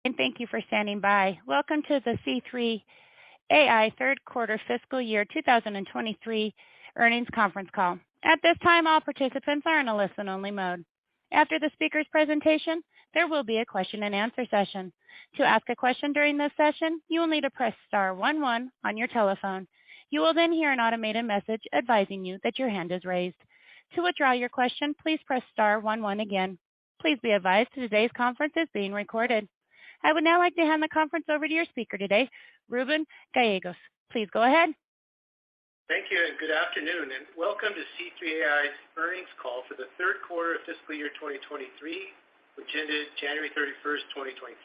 And thank you for standing by. Welcome to the C3 AI third quarter fiscal year 2023 earnings conference call. At this time, all participants are in a listen-only mode. After the speaker's presentation, there will be a question-and-answer session. To ask a question during this session, you will need to press star 11 on your telephone. You will then hear an automated message advising you that your hand is raised. To withdraw your question, please press star 11 again. Please be advised today's conference is being recorded. I would now like to hand the conference over to your speaker today, Ruben Gallegos. Please go ahead. Thank you, and good afternoon, and welcome to C3.ai's earnings call for the third quarter of fiscal year 2023, which ended January 31st, 2023.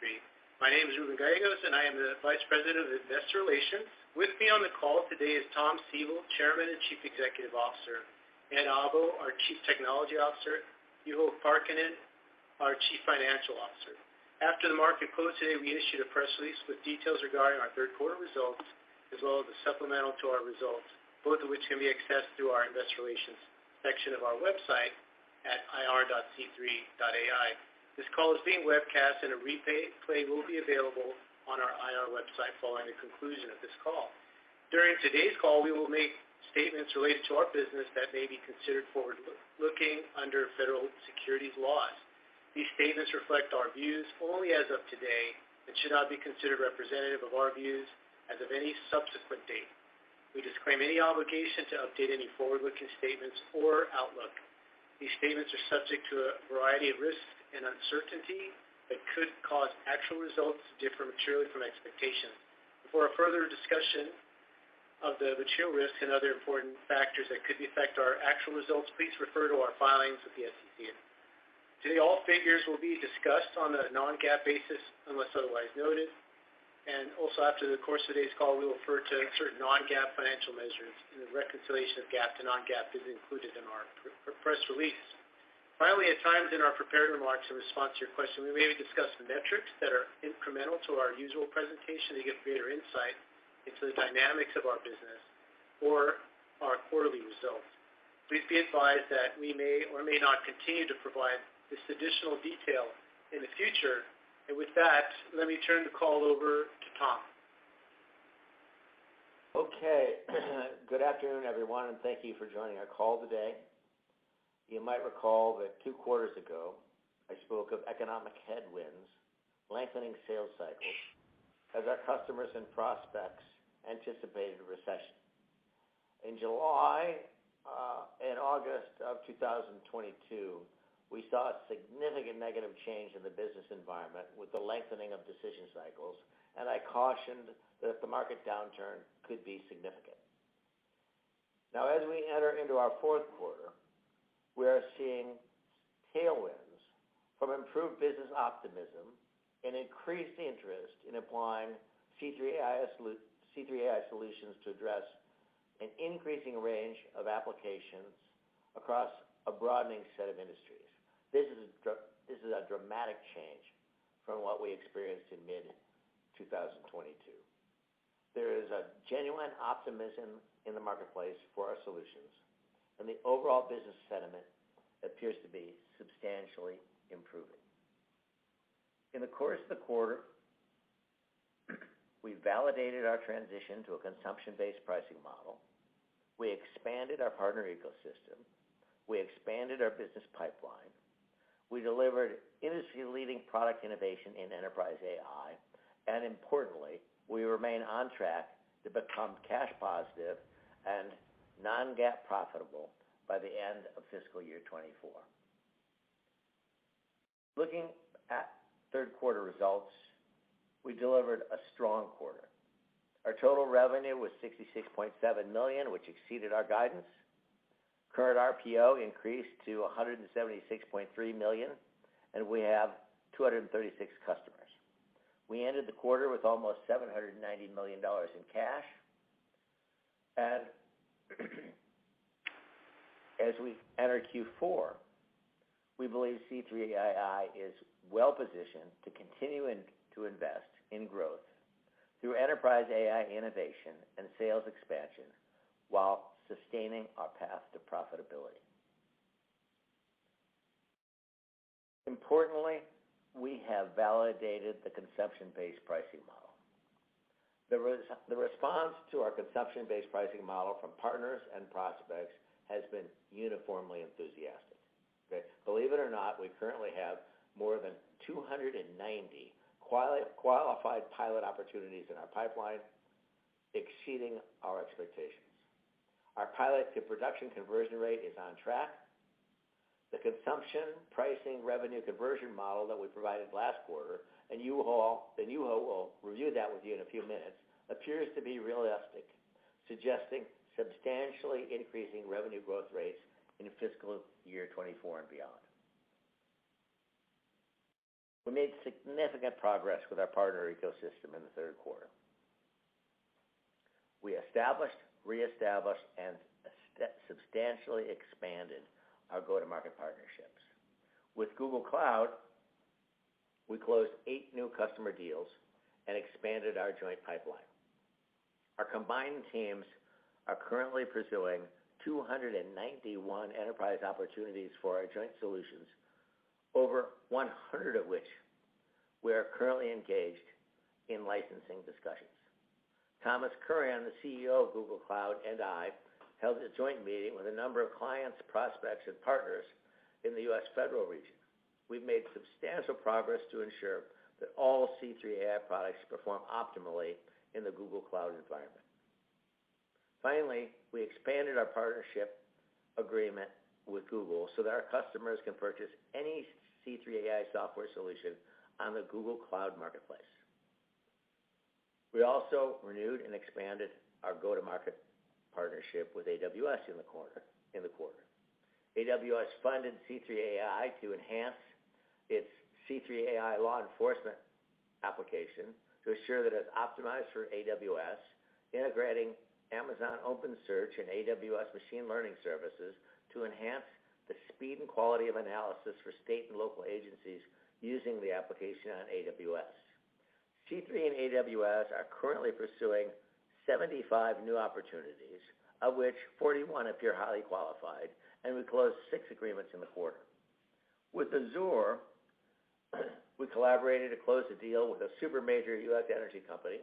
My name is Ruben Gallegos, and I am the Vice President of Investor Relations. With me on the call today is Tom Siebel, Chairman and Chief Executive Officer, Ed Abo, our Chief Technology Officer, Juho Parkkinen, our Chief Financial Officer. After the market closed today, we issued a press release with details regarding our third quarter results, as well as a supplemental to our results, both of which can be accessed through our investor relations section of our website at ir.c3.ai. This call is being webcast, and a replay will be available on our IR website following the conclusion of this call. During today's call, we will make statements related to our business that may be considered forward-looking under federal securities laws. These statements reflect our views only as of today and should not be considered representative of our views as of any subsequent date. We disclaim any obligation to update any forward-looking statements or outlook. These statements are subject to a variety of risks and uncertainty that could cause actual results to differ materially from expectations. For a further discussion of the material risks and other important factors that could affect our actual results, please refer to our filings with the SEC. Today, all figures will be discussed on a non-GAAP basis unless otherwise noted. And also, after the course of today's call, we will refer to certain non-GAAP financial measures, and the reconciliation of GAAP to non-GAAP is included in our press release. Finally, at times in our prepared remarks in response to your question, we may discuss metrics that are incremental to our usual presentation to give greater insight into the dynamics of our business or our quarterly results. Please be advised that we may or may not continue to provide this additional detail in the future. And with that, let me turn the call over to Tom. Okay. Good afternoon, everyone, and thank you for joining our call today. You might recall that 2 quarters ago, I spoke of economic headwinds, lengthening sales cycles, as our customers and prospects anticipated a recession. In July and August of 2022, we saw a significant negative change in the business environment with the lengthening of decision cycles, and I cautioned that the market downturn could be significant. Now, as we enter into our fourth quarter, we are seeing tailwinds from improved business optimism and increased interest in applying C3.ai solutions to address an increasing range of applications across a broadening set of industries. This is a dramatic change from what we experienced in mid-2022. There is a genuine optimism in the marketplace for our solutions, and the overall business sentiment appears to be substantially improving. In the course of the quarter, we validated our transition to a consumption-based pricing model. We expanded our partner ecosystem. We expanded our business pipeline. We delivered industry-leading product innovation in enterprise AI, and importantly, we remain on track to become cash positive and non-GAAP profitable by the end of fiscal year 24. Looking at third quarter results, we delivered a strong quarter. Our total revenue was $66.7 million, which exceeded our guidance. Current RPO increased to $176.3 million, and we have 236 customers. We ended the quarter with almost $790 million in cash. And as we enter Q4, we believe C3.ai is well positioned to continue to invest in growth through enterprise AI innovation and sales expansion while sustaining our path to profitability. Importantly, we have validated the consumption-based pricing model. The response to our consumption-based pricing model from partners and prospects has been uniformly enthusiastic. Okay? Believe it or not, we currently have more than 290 qualified pilot opportunities in our pipeline, exceeding our expectations. Our pilot to production conversion rate is on track. The consumption pricing revenue conversion model that we provided last quarter, and Juho will review that with you in a few minutes, appears to be realistic, suggesting substantially increasing revenue growth rates in fiscal year 24 and beyond. We made significant progress with our partner ecosystem in the third quarter. We established, reestablished, and substantially expanded our go-to-market partnerships. With Google Cloud, we closed 8 new customer deals and expanded our joint pipeline. Our combined teams are currently pursuing 291 enterprise opportunities for our joint solutions, over 100 of which we are currently engaged in licensing discussions. Thomas Kurian, the CEO of Google Cloud, and I held a joint meeting with a number of clients, prospects, and partners in the U.S. federal region. We've made substantial progress to ensure that all C3.ai products perform optimally in the Google Cloud environment. Finally, we expanded our partnership agreement with Google so that our customers can purchase any C3.ai software solution on the Google Cloud Marketplace. We also renewed and expanded our go-to-market partnership with AWS in the quarter. AWS funded C3.ai to enhance its C3.ai law enforcement application to assure that it's optimized for AWS, integrating Amazon OpenSearch and AWS machine learning services to enhance the speed and quality of analysis for state and local agencies using the application on AWS. C3 and AWS are currently pursuing 75 new opportunities, of which 41 appear highly qualified, and we closed 6 agreements in the quarter. With Azure, we collaborated to close a deal with a super major U.S. energy company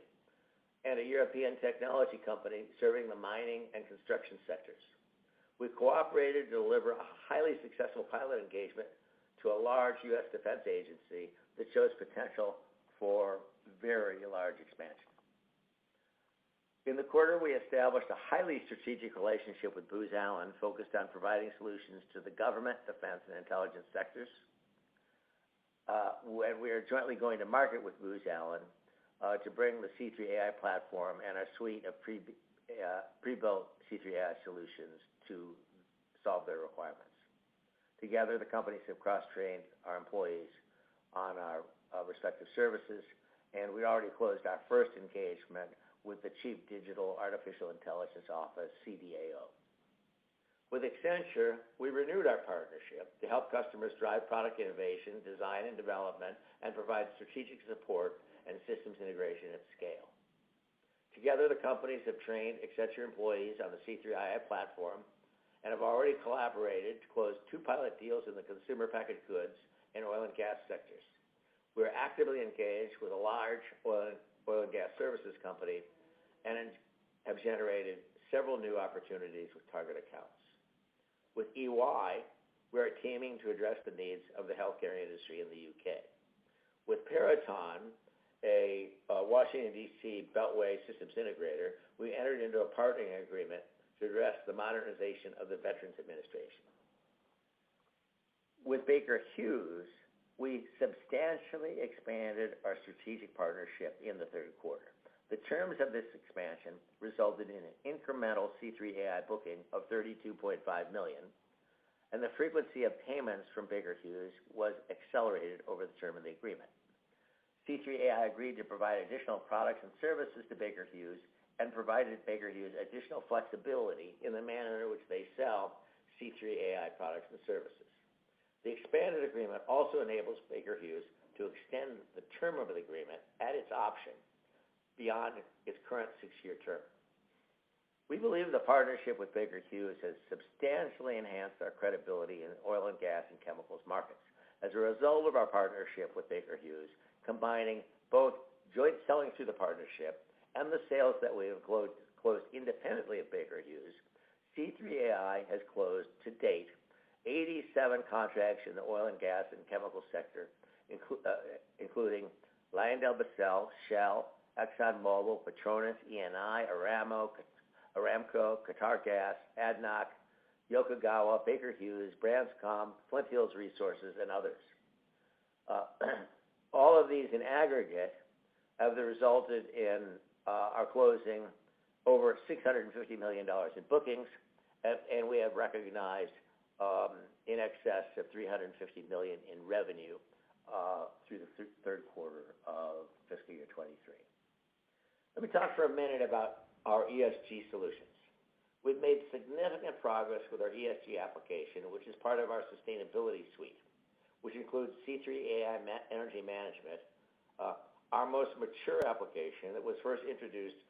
and a European technology company serving the mining and construction sectors. We cooperated to deliver a highly successful pilot engagement to a large U.S. defense agency that shows potential for very large expansion. In the quarter, we established a highly strategic relationship with Booz Allen focused on providing solutions to the government, defense, and intelligence sectors. And we are jointly going to market with Booz Allen to bring the C3.ai platform and our suite of pre-built C3.ai solutions to solve their requirements. Together, the companies have cross-trained our employees on our respective services, and we already closed our first engagement with the Chief Digital Artificial Intelligence Office, CDAO. With Accenture, we renewed our partnership to help customers drive product innovation, design and development, and provide strategic support and systems integration at scale. Together, the companies have trained Accenture employees on the C3.ai platform and have already collaborated to close 2 pilot deals in the consumer packaged goods and oil and gas sectors. We are actively engaged with a large oil and gas services company and have generated several new opportunities with target accounts. With EY, we are teaming to address the needs of the healthcare industry in the UK. With Peraton, a Washington, D.C. Beltway systems integrator, we entered into a partnering agreement to address the modernization of the Veterans Administration. With Baker Hughes, we substantially expanded our strategic partnership in the third quarter. The terms of this expansion resulted in an incremental C3.ai booking of $32.5 million, and the frequency of payments from Baker Hughes was accelerated over the term of the agreement. C3.ai agreed to provide additional products and services to Baker Hughes and provided Baker Hughes additional flexibility in the manner in which they sell C3.ai products and services. The expanded agreement also enables Baker Hughes to extend the term of the agreement at its option beyond its current 6-year term. We believe the partnership with Baker Hughes has substantially enhanced our credibility in oil and gas and chemicals markets, as a result of our partnership with Baker Hughes, combining both joint selling through the partnership and the sales that we have closed independently of Baker Hughes, C3.ai has closed to date 87 contracts in the oil and gas and chemical sector, including LyondellBasell, Shell, ExxonMobil, Petronas, Eni, Aramco, Qatar Gas, ADNOC, Yokogawa, Baker Hughes, Branscom, Flint Hills Resources, and others. All of these in aggregate have resulted in our closing over $650 million in bookings, and we have recognized in excess of $350 million in revenue through the third quarter of fiscal year 23. Let me talk for a minute about our ESG solutions. We've made significant progress with our ESG application, which is part of our sustainability suite, which includes C3.ai Energy Management, our most mature application that was first introduced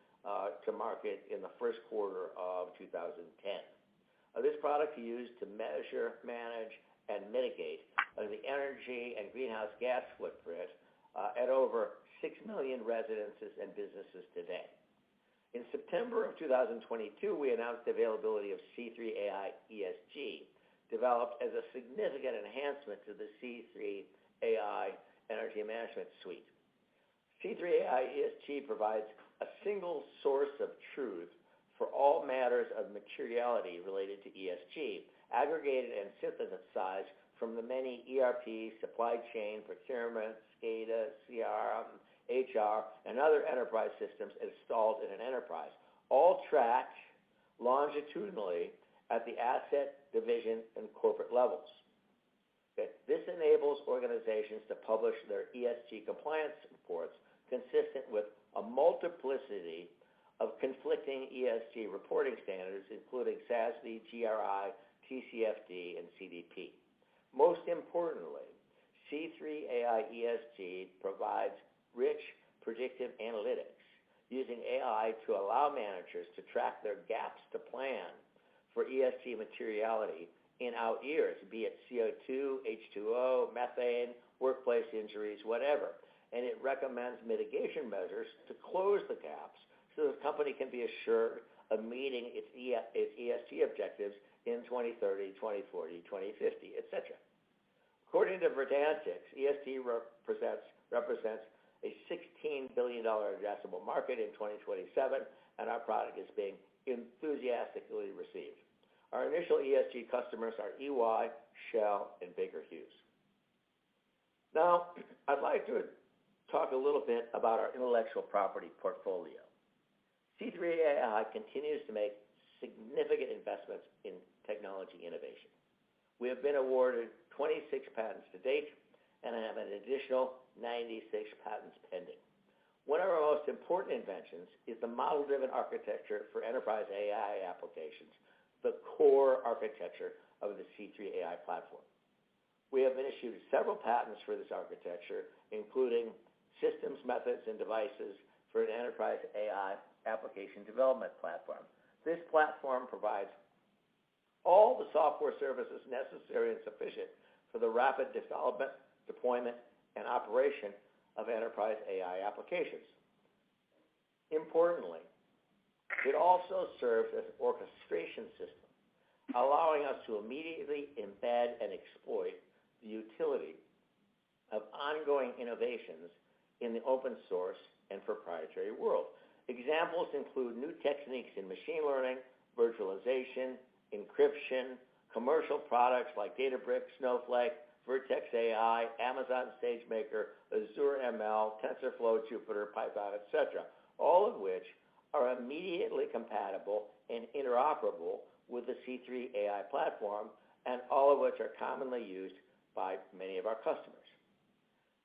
to market in the first quarter of 2010. This product is used to measure, manage, and mitigate the energy and greenhouse gas footprint at over 6 million residences and businesses today. In September of 2022, we announced the availability of C3.ai ESG, developed as a significant enhancement to the C3.ai Energy Management Suite. C3.ai ESG provides a single source of truth for all matters of materiality related to ESG, aggregated and synthesized from the many ERP, supply chain, procurement, SCADA, CRM, HR, and other enterprise systems installed in an enterprise, all tracked longitudinally at the asset, division, and corporate levels. Okay. This enables organizations to publish their ESG compliance reports consistent with a multiplicity of conflicting ESG reporting standards, including SASB, GRI, TCFD, and CDP. Most importantly, C3.ai ESG provides rich predictive analytics using AI to allow managers to track their gaps to plan for ESG materiality in out years, be it CO2, H2O, methane, workplace injuries, whatever. And it recommends mitigation measures to close the gaps so the company can be assured of meeting its ESG objectives in 2030, 2040, 2050, etc. According to Verdantics, ESG represents a $16 billion addressable market in 2027, and our product is being enthusiastically received. Our initial ESG customers are EY, Shell, and Baker Hughes. Now, I'd like to talk a little bit about our intellectual property portfolio. C3.ai continues to make significant investments in technology innovation. We have been awarded 26 patents to date and have an additional 96 patents pending. One of our most important inventions is the model-driven architecture for enterprise AI applications, the core architecture of the C3.ai platform. We have been issued several patents for this architecture, including systems, methods, and devices for an enterprise AI application development platform. This platform provides all the software services necessary and sufficient for the rapid development, deployment, and operation of enterprise AI applications. Importantly, it also serves as an orchestration system, allowing us to immediately embed and exploit the utility of ongoing innovations in the open source and proprietary world. Examples include new techniques in machine learning, virtualization, encryption, commercial products like Databricks, Snowflake, Vertex AI, Amazon SageMaker, Azure ML, TensorFlow, Jupyter, Python, etc., all of which are immediately compatible and interoperable with the C3.ai platform, and all of which are commonly used by many of our customers.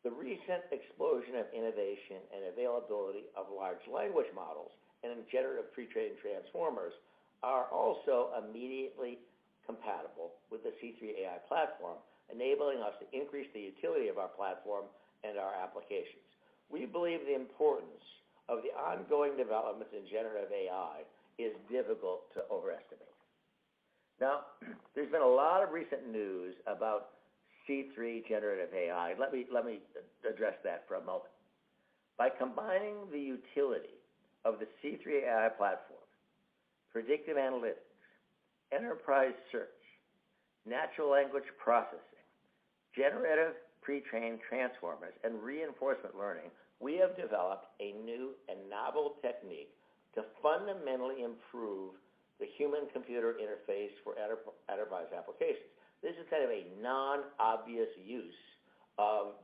The recent explosion of innovation and availability of large language models and generative pre-trained transformers are also immediately compatible with the C3.ai platform, enabling us to increase the utility of our platform and our applications. We believe the importance of the ongoing developments in generative AI is difficult to overestimate. Now, there's been a lot of recent news about C3 generative AI. Let me address that for a moment. By combining the utility of the C3.ai platform, predictive analytics, enterprise search, natural language processing, generative pre-trained transformers, and reinforcement learning, we have developed a new and novel technique to fundamentally improve the human-computer interface for enterprise applications. This is kind of a non-obvious use of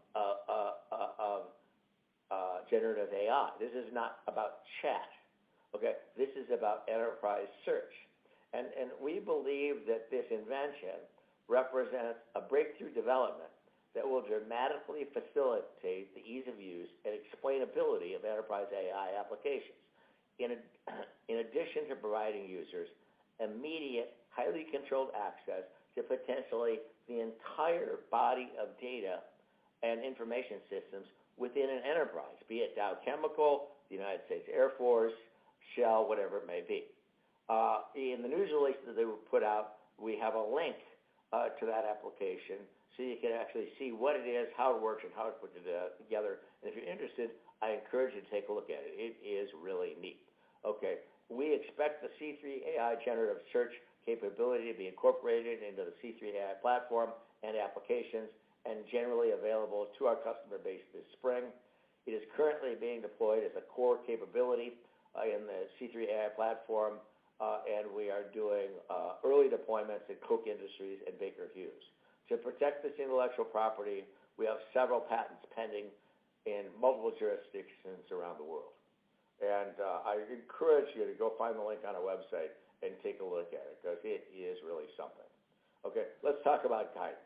generative AI. This is not about chat, okay? This is about enterprise search. And we believe that this invention represents a breakthrough development that will dramatically facilitate the ease of use and explainability of enterprise AI applications. In addition to providing users immediate, highly controlled access to potentially the entire body of data and information systems within an enterprise, be it Dow Chemical, the United States Air Force, Shell, whatever it may be. In the news release that they put out, we have a link to that application so you can actually see what it is, how it works, and how it's put together. And if you're interested, I encourage you to take a look at it. It is really neat. Okay, we expect the C3.ai generative search capability to be incorporated into the C3.ai platform and applications and generally available to our customer base this spring. It is currently being deployed as a core capability in the C3.ai platform, and we are doing early deployments at Koch Industries and Baker Hughes. To protect this intellectual property, we have several patents pending in multiple jurisdictions around the world. And I encourage you to go find the link on our website and take a look at it, because it is really something. Okay, let's talk about guidance.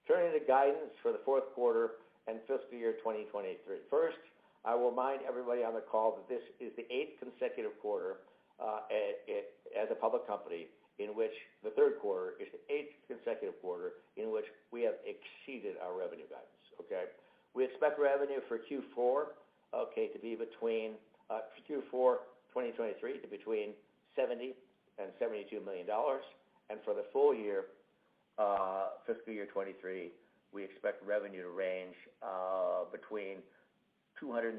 Turning to guidance for the fourth quarter and fiscal year 2023. First, I will remind everybody on the call that this is the 8th consecutive quarter as a public company in which the third quarter is the 8th consecutive quarter in which we have exceeded our revenue guidance, okay? We expect revenue for Q4, okay, to be between, Q4 2023 to between $70 and $72 million. And for the full year, fiscal year 23, we expect revenue to range between $264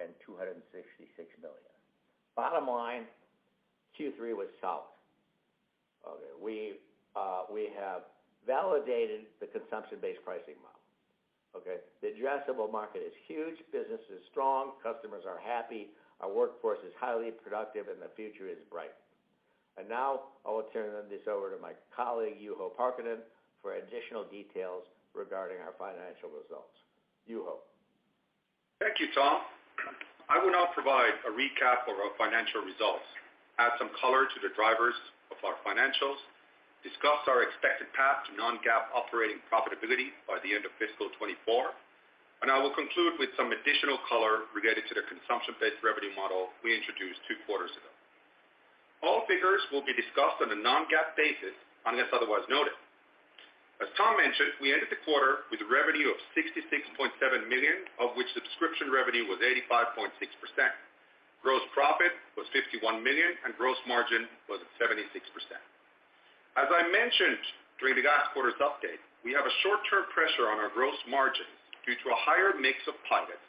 and $266 million. Bottom line, Q3 was solid. Okay, we have validated the consumption-based pricing model. Okay, the addressable market is huge, business is strong, customers are happy, our workforce is highly productive, and the future is bright. And now I will turn this over to my colleague, Juho Parkkinen, for additional details regarding our financial results. Juho. Thank you, Tom. I will now provide a recap of our financial results, add some color to the drivers of our financials, discuss our expected path to non-GAAP operating profitability by the end of fiscal 24, and I will conclude with some additional color related to the consumption-based revenue model we introduced 2 quarters ago. All figures will be discussed on a non-GAAP basis unless otherwise noted. As Tom mentioned, we ended the quarter with a revenue of $66.7 million, of which subscription revenue was 85.6%. Gross profit was $51 million, and gross margin was 76%. As I mentioned during the last quarter's update, we have a short-term pressure on our gross margins due to a higher mix of pilots,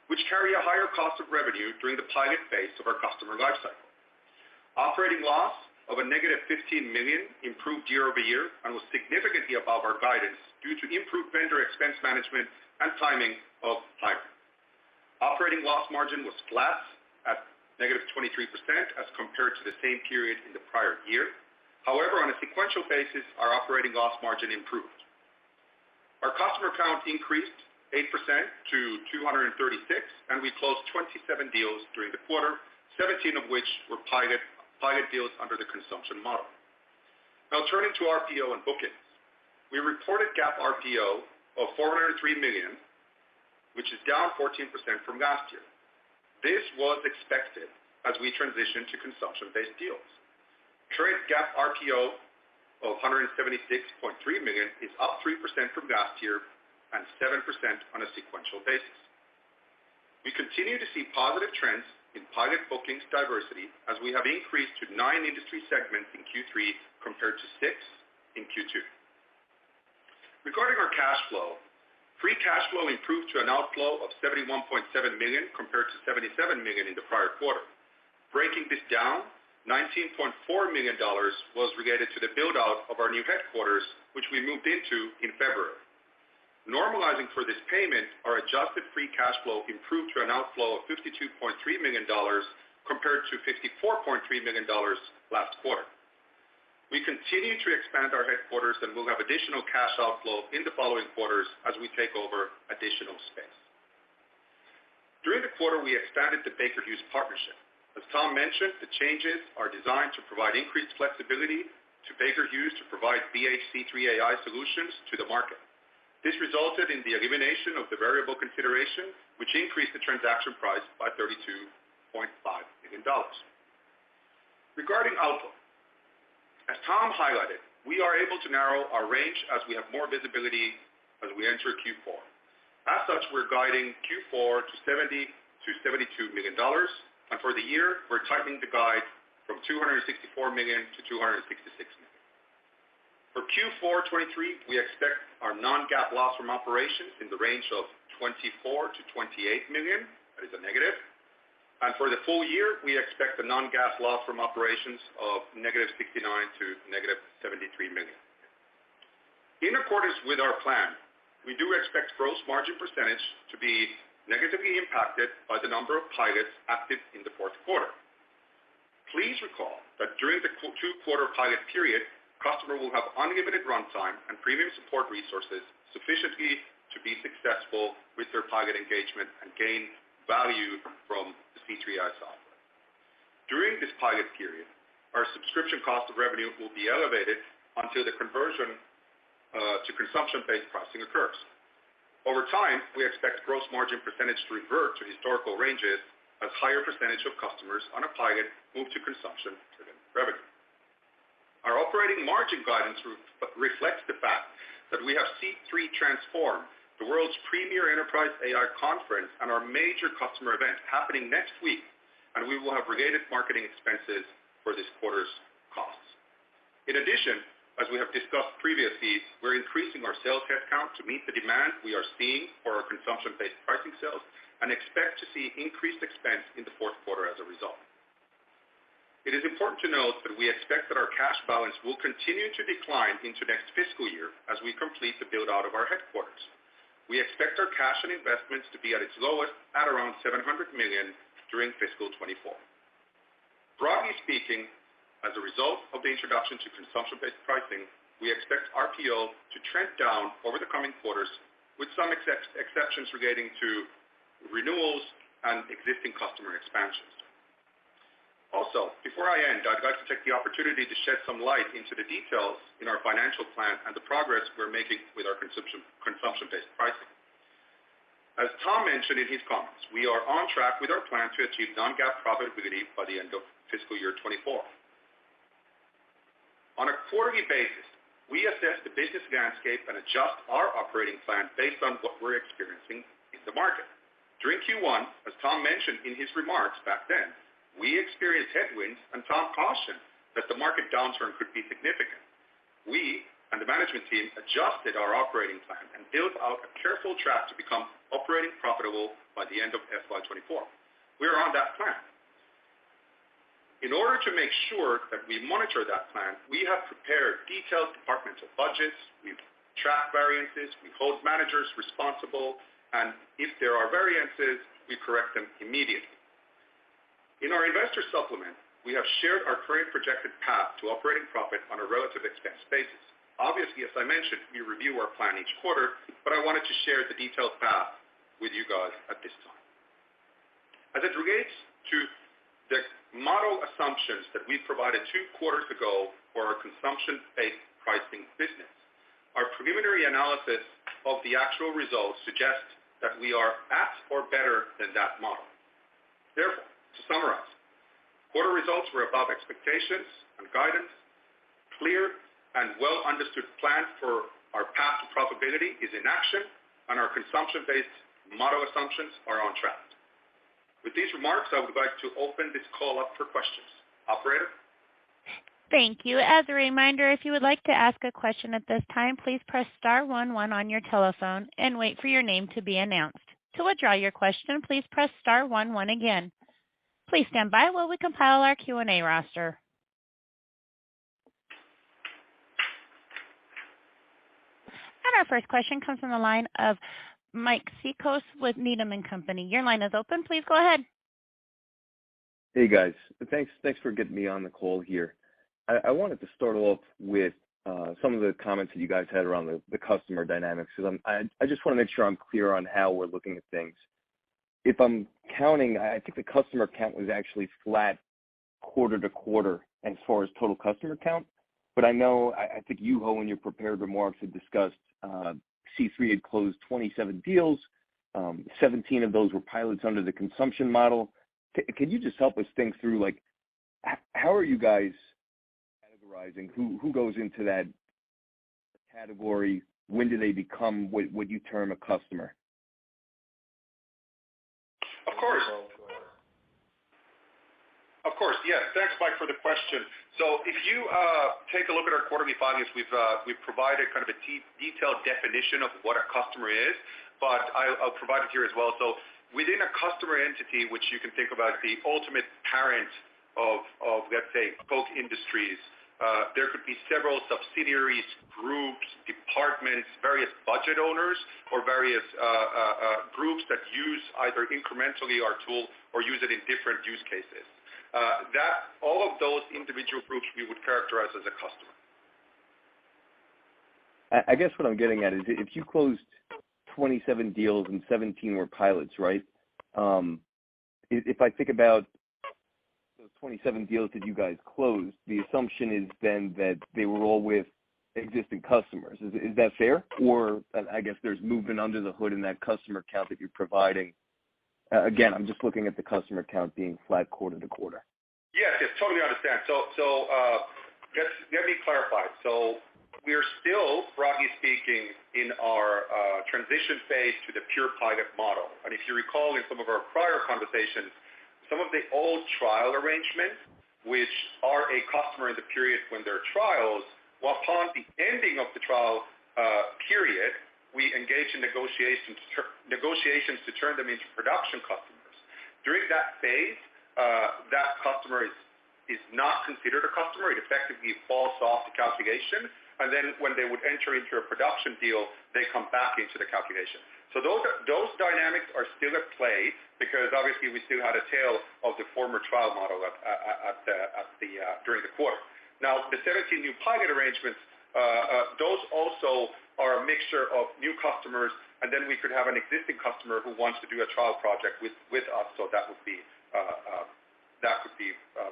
which carry a higher cost of revenue during the pilot phase of our customer lifecycle. Operating loss of a negative $15 million improved year over year and was significantly above our guidance due to improved vendor expense management and timing of hiring. Operating loss margin was flat at negative 23% as compared to the same period in the prior year. However, on a sequential basis, our operating loss margin improved. Our customer count increased 8% to 236, and we closed 27 deals during the quarter, 17 of which were pilot deals under the consumption model. Now turning to RPO and bookings. We reported GAAP RPO of $403 million, which is down 14% from last year. This was expected as we transition to consumption-based deals. Current GAAP RPO of $176.3 million is up 3% from last year and 7% on a sequential basis. We continue to see positive trends in pilot bookings diversity as we have increased to 9 industry segments in Q3 compared to 6 in Q2. Regarding our cash flow, free cash flow improved to an outflow of $71.7 million compared to $77 million in the prior quarter. Breaking this down, $19.4 million was related to the build-out of our new headquarters, which we moved into in February. Normalizing for this payment, our adjusted free cash flow improved to an outflow of $52.3 million compared to $54.3 million last quarter. We continue to expand our headquarters and will have additional cash outflow in the following quarters as we take over additional space. During the quarter, we expanded the Baker Hughes partnership. As Tom mentioned, the changes are designed to provide increased flexibility to Baker Hughes to provide C3.ai solutions to the market. This resulted in the elimination of the variable consideration, which increased the transaction price by $32.5 million. Regarding outlook, as Tom highlighted, we are able to narrow our range as we have more visibility as we enter Q4. As such, we're guiding Q4 to $70 to $72 million, and for the year, we're tightening the guide from $264 million to $266 million. For Q4 23, we expect our non-GAAP loss from operations in the range of $24 to $28 million. That is a negative. And for the full year, we expect a non-GAAP loss from operations of negative $69 to negative $73 million. In accordance with our plan, we do expect gross margin percentage to be negatively impacted by the number of pilots active in the fourth quarter. Please recall that during the two-quarter pilot period, customer will have unlimited runtime and premium support resources sufficiently to be successful with their pilot engagement and gain value from the C3.ai software. During this pilot period, our subscription cost of revenue will be elevated until the conversion to consumption-based pricing occurs. Over time, we expect gross margin percentage to revert to historical ranges as higher percentage of customers on a pilot move to consumption-driven revenue. Our operating margin guidance reflects the fact that we have C3 Transform, the world's premier enterprise AI conference, and our major customer event happening next week, and we will have related marketing expenses for this quarter's costs. In addition, as we have discussed previously, we're increasing our sales headcount to meet the demand we are seeing for our consumption-based pricing sales and expect to see increased expense in the fourth quarter as a result. It is important to note that we expect that our cash balance will continue to decline into next fiscal year as we complete the build-out of our headquarters. We expect our cash and investments to be at its lowest at around $700 million during fiscal 24. Broadly speaking, as a result of the introduction to consumption-based pricing, we expect RPO to trend down over the coming quarters with some exceptions relating to renewals and existing customer expansions. Also, before I end, I'd like to take the opportunity to shed some light into the details in our financial plan and the progress we're making with our consumption-based pricing. As Tom mentioned in his comments, we are on track with our plan to achieve non-GAAP profitability by the end of fiscal year 24. On a quarterly basis, we assess the business landscape and adjust our operating plan based on what we're experiencing in the market. During Q1, as Tom mentioned in his remarks back then, we experienced headwinds, and Tom cautioned that the market downturn could be significant. We and the management team adjusted our operating plan and built out a careful track to become operating profitable by the end of FY24. We are on that plan. In order to make sure that we monitor that plan, we have prepared detailed departmental budgets, we track variances, we hold managers responsible, and if there are variances, we correct them immediately. In our investor supplement, we have shared our current projected path to operating profit on a relative expense basis. Obviously, as I mentioned, we review our plan each quarter, but I wanted to share the detailed path with you guys at this time. As it relates to the model assumptions that we provided 2 quarters ago for our consumption-based pricing business, our preliminary analysis of the actual results suggests that we are at or better than that model. Therefore, to summarize, quarter results were above expectations and guidance. Clear and well-understood plan for our path to profitability is in action, and our consumption-based model assumptions are on track. With these remarks, I would like to open this call up for questions. Operator? Thank you. As a reminder, if you would like to ask a question at this time, please press star 11 on your telephone and wait for your name to be announced. To withdraw your question, please press star 11 again. Please stand by while we compile our Q&A roster. And our first question comes from the line of Mike Cikos with Needham & Company. Your line is open. Please go ahead. Hey, guys. Thanks for getting me on the call here. I wanted to start off with some of the comments that you guys had around the customer dynamics, because I just want to make sure I'm clear on how we're looking at things. If I'm counting, I think the customer count was actually flat quarter to quarter as far as total customer count. But I know, I think you, Ho, in your prepared remarks had discussed C3 had closed 27 deals. 17 of those were pilots under the consumption model. Can you just help us think through, like, how are you guys categorizing who goes into that category? When do they become what you term a customer? Of course, yes. Thanks, Mike, for the question. So if you take a look at our quarterly filings, we've provided kind of a detailed definition of what a customer is, but I'll provide it here as well. So within a customer entity, which you can think about the ultimate parent of let's say, Coke Industries, there could be several subsidiaries, groups, departments, various budget owners, or various groups that use either incrementally our tool or use it in different use cases. All of those individual groups we would characterize as a customer. I guess what I'm getting at is if you closed 27 deals and 17 were pilots, right? If I think about those 27 deals that you guys closed, the assumption is then that they were all with existing customers. Is that fair? Or I guess there's movement under the hood in that customer count that you're providing. Again, I'm just looking at the customer count being flat quarter to quarter. Yes, totally understand. So let me clarify. So we're still, broadly speaking, in our transition phase to the pure pilot model. And if you recall in some of our prior conversations, some of the old trial arrangements, which are a customer in the period when they're trials, well, upon the ending of the trial period, we engage in negotiations to turn them into production customers. During that phase, that customer is not considered a customer. It effectively falls off the calculation. And then when they would enter into a production deal, they come back into the calculation. So those dynamics are still at play because obviously we still had a tail of the former trial model during the quarter. Now, the 17 new pilot arrangements, those also are a mixture of new customers, and then we could have an existing customer who wants to do a trial project with us. So that could be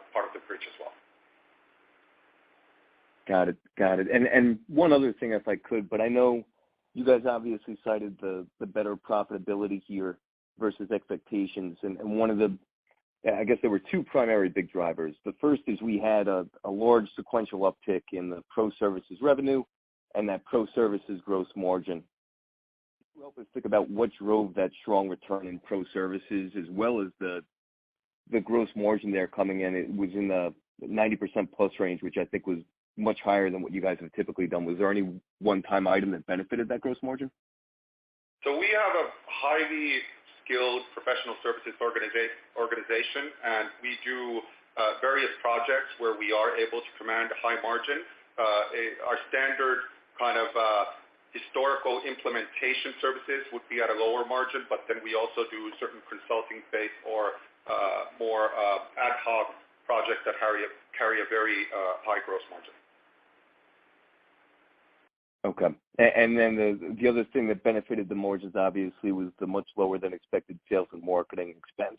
part of the bridge as well. Got it. And one other thing, if I could, but I know you guys obviously cited the better profitability here versus expectations, and one of the, I guess there were two primary big drivers. The first is we had a large sequential uptick in the pro services revenue and that pro services gross margin. Help us think about what drove that strong return in pro services as well as the gross margin there coming in. It was in the 90% plus range, which I think was much higher than what you guys have typically done. Was there any one-time item that benefited that gross margin? So we have a highly skilled professional services organization, and we do various projects where we are able to command a high margin. Our standard kind of historical implementation services would be at a lower margin, but then we also do certain consulting-based or more ad hoc projects that carry a very high gross margin. Okay. And then the other thing that benefited the margins obviously was the much lower than expected sales and marketing expense.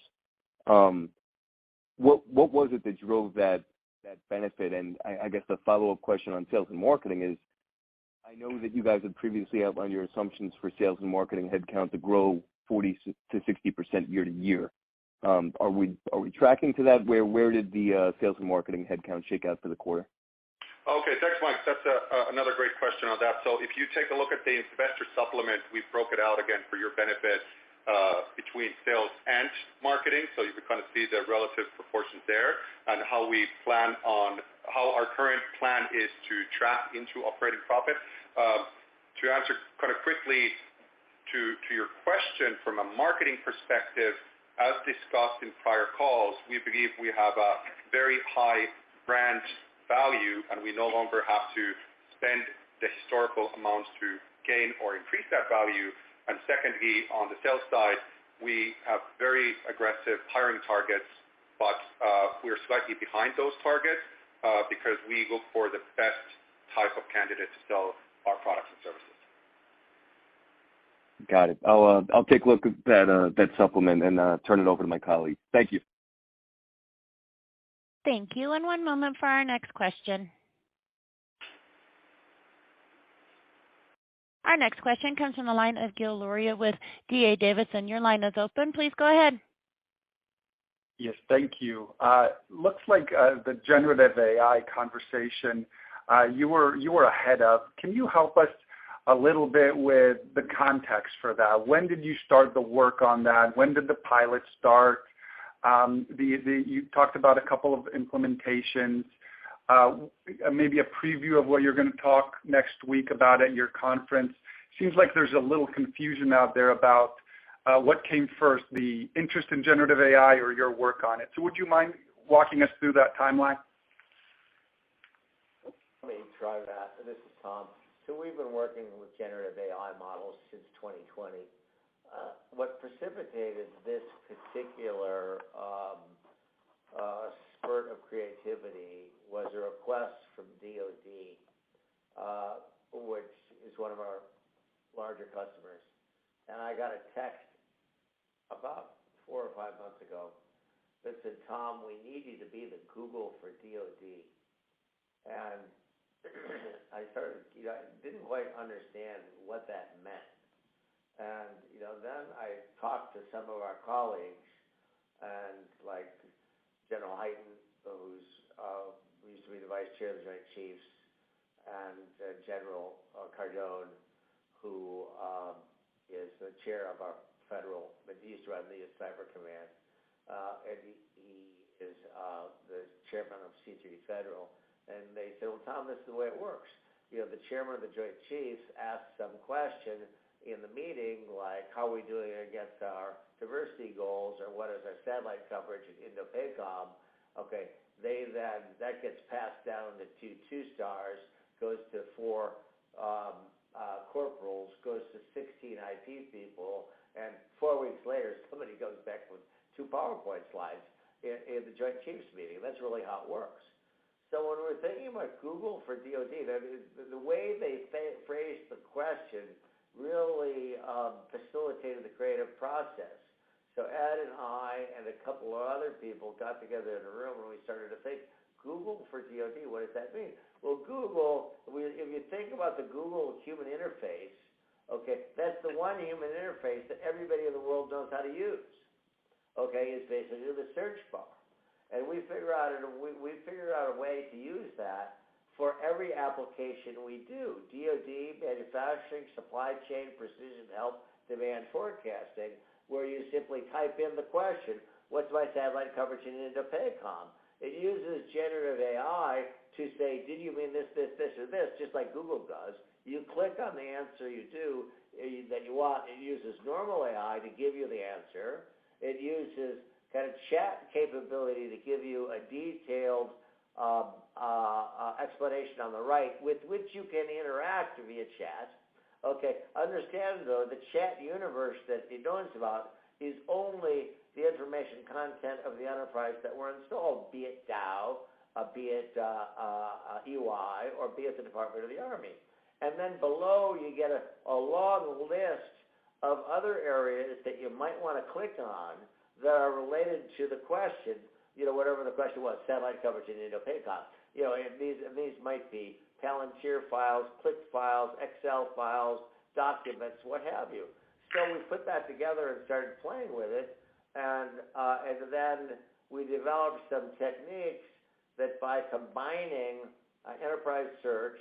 What was it that drove that benefit? And I guess the follow-up question on sales and marketing is, I know that you guys had previously outlined your assumptions for sales and marketing headcount to grow 40 to 60% year to year. Are we tracking to that? Where did the sales and marketing headcount shake out for the quarter? Okay, thanks, Mike. That's another great question on that. So if you take a look at the investor supplement, we broke it out again for your benefit between sales and marketing, so you can kind of see the relative proportions there and how we plan on how our current plan is to track into operating profit. To answer kind of quickly to your question, from a marketing perspective, as discussed in prior calls, we believe we have a very high brand value, and we no longer have to spend the historical amounts to gain or increase that value. And secondly, on the sales side, we have very aggressive hiring targets, but we are slightly behind those targets because we look for the best type of candidate to sell our products and services. Got it. I'll take a look at that supplement and turn it over to my colleague. Thank you. Thank you. And one moment for our next question. Our next question comes from the line of Gil Luria with D.A. Davidson. Your line is open. Please go ahead. Yes, thank you. Looks like the generative AI conversation you were ahead of. Can you help us a little bit with the context for that? When did you start the work on that? When did the pilot start? You talked about a couple of implementations. Maybe a preview of what you're going to talk next week about at your conference. Seems like there's a little confusion out there about what came first, the interest in generative AI or your work on it. So would you mind walking us through that timeline? Let me try that. This is Tom. So we've been working with generative AI models since 2020. What precipitated this particular spurt of creativity was a request from DoD, which is one of our larger customers. And I got a text about 4 or 5 months ago that said, Tom, we need you to be the Google for DoD. And I started, I didn't quite understand what that meant. And, then I talked to some of our colleagues, and like General Hyten, who used to be the vice chair of the Joint Chiefs, and General Cardone, who is the chair of our federal, but he used to run the Cyber Command, and he is the chairman of C3 Federal. And they said, well, Tom, this is the way it works. The chairman of the Joint Chiefs asked some question in the meeting, like, how are we doing against our diversity goals, or what is our satellite coverage in Indo-PACOM? Okay, that gets passed down to 2 stars, goes to 4 corporals, goes to 16 IP people, and 4 weeks later, somebody goes back with 2 PowerPoint slides in the Joint Chiefs meeting. That's really how it works. So when we're thinking about Google for DoD, the way they phrased the question really facilitated the creative process. So Ed and I and a couple of other people got together in a room and we started to think, Google for DoD, what does that mean? Well, Google, if you think about the Google human interface, okay, that's the one human interface that everybody in the world knows how to use. Okay, it's basically the search bar. And we figured out a way to use that for every application we do. DoD, manufacturing, supply chain, precision health, demand forecasting, where you simply type in the question, what's my satellite coverage in Indo-PACOM? It uses generative AI to say, did you mean this, this, this, or this, just like Google does. You click on the answer you do that you want. It uses normal AI to give you the answer. It uses kind of chat capability to give you a detailed explanation on the right with which you can interact via chat. Okay, understand though, the chat universe that it knows about is only the information content of the enterprise that were installed, be it Dow, be it EY, or be it the Department of the Army. And then below you get a long list of other areas that you might want to click on that are related to the question, whatever the question was, satellite coverage in Indo-PACOM. And these might be Palantir files, click files, Excel files, documents, what have you. So we put that together and started playing with it, and then we developed some techniques that by combining enterprise search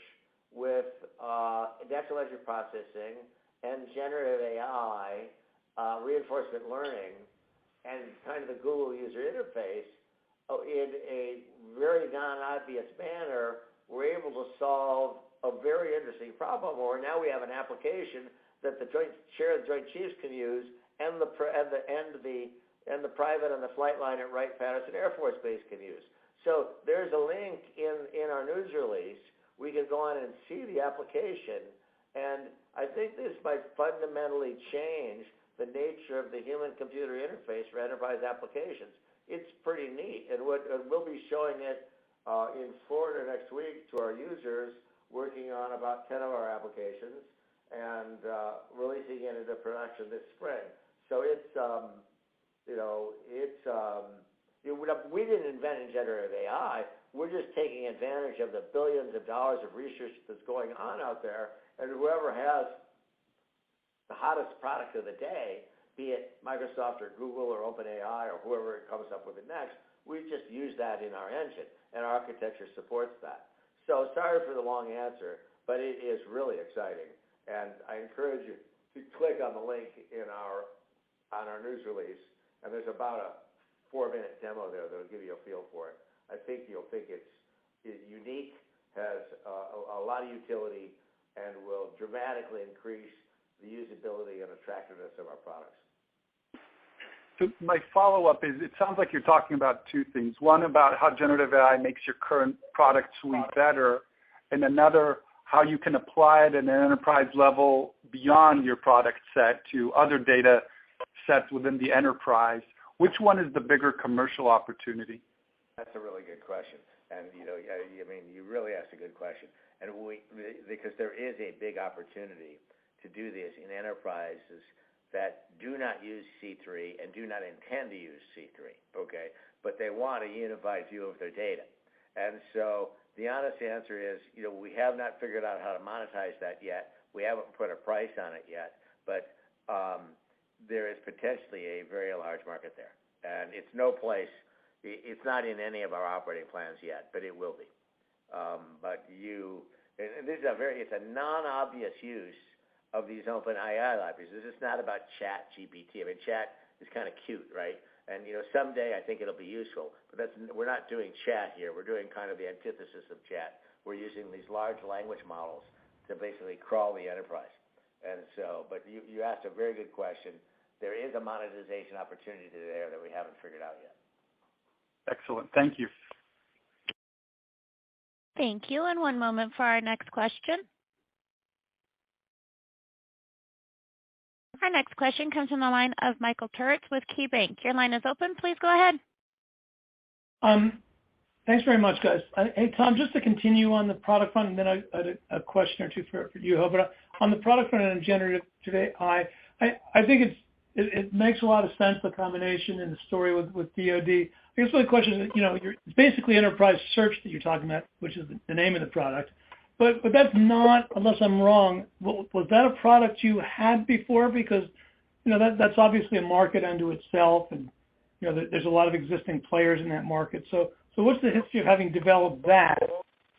with natural language processing and generative AI, reinforcement learning, and kind of the Google user interface, in a very non-obvious manner, we're able to solve a very interesting problem where now we have an application that the chair of the Joint Chiefs can use, and the private and the flight line at Wright-Patterson Air Force Base can use. So there's a link in our news release. We can go on and see the application, and I think this might fundamentally change the nature of the human-computer interface for enterprise applications. It's pretty neat, and we'll be showing it in Florida next week to our users, working on about 10 of our applications and releasing it into production this spring. So we didn't invent generative AI. We're just taking advantage of the billions of dollars of research that's going on out there, and whoever has the hottest product of the day, be it Microsoft or Google or OpenAI or whoever comes up with it next, we just use that in our engine, and our architecture supports that. So sorry for the long answer, but it is really exciting, and I encourage you to click on the link on our news release, and there's about a 4-minute demo there that'll give you a feel for it. I think you'll think it's unique, has a lot of utility, and will dramatically increase the usability and attractiveness of our products. So my follow-up is, it sounds like you're talking about two things. One, about how generative AI makes your current product suite better, and another, how you can apply it at an enterprise level beyond your product set to other data sets within the enterprise. Which one is the bigger commercial opportunity? That's a really good question. And, you really asked a good question. And because there is a big opportunity to do this in enterprises that do not use C3 and do not intend to use C3, okay? But they want a unified view of their data. And so the honest answer is, we have not figured out how to monetize that yet. We haven't put a price on it yet, but there is potentially a very large market there. And it's not in any of our operating plans yet, but it will be. And this is it's a non-obvious use of these open AI libraries. This is not about chat GPT. Chat is kind of cute, right? And someday I think it'll be useful, but we're not doing chat here. We're doing kind of the antithesis of chat. We're using these large language models to basically crawl the enterprise. And so, but you asked a very good question. There is a monetization opportunity there that we haven't figured out yet. Excellent. Thank you. Thank you. And one moment for our next question. Our next question comes from the line of Michael Turits with KeyBanc. Your line is open. Please go ahead. Thanks very much, guys. Hey, Tom, just to continue on the product front, and then I had a question or two for you, but on the product front and generative AI, I think it makes a lot of sense, the combination and the story with DoD. I guess my question is, it's basically enterprise search that you're talking about, which is the name of the product. But that's not, unless I'm wrong, was that a product you had before? Because, that's obviously a market unto itself, and, there's a lot of existing players in that market. So what's the history of having developed that?